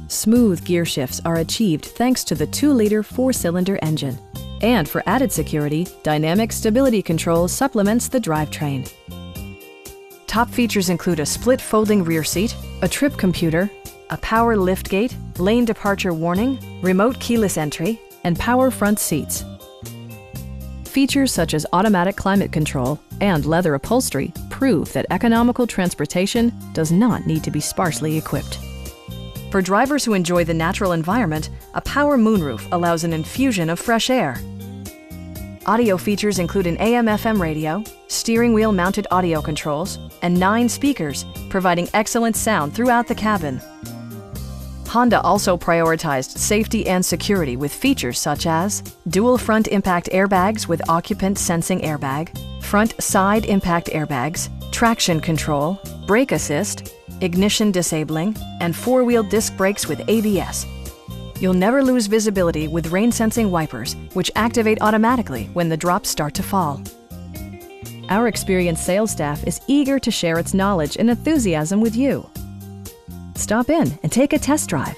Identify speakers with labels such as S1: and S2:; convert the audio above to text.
S1: Smooth gear shifts are achieved thanks to the 2-liter 4-cylinder engine. And for added security, dynamic stability control supplements the drivetrain. Top features include a split folding rear seat, a trip computer, a power liftgate, lane departure warning, remote keyless entry, and power front seats. Features such as automatic climate control and leather upholstery prove that economical transportation does not need to be sparsely equipped. For drivers who enjoy the natural environment, a power moonroof allows an infusion of fresh air. Audio features include an AM/FM radio, steering wheel mounted audio controls, and 9 speakers, providing excellent sound throughout the cabin. Honda also prioritized safety and security with features such as dual front impact airbags with occupant sensing airbag, front side impact airbags, traction control, brake assist, ignition disabling, and 4-wheel disc brakes with ABS. You'll never lose visibility with rain-sensing wipers, which activate automatically when the drops start to fall. Our experienced sales staff is eager to share its knowledge and enthusiasm with you. Stop in and take a test drive.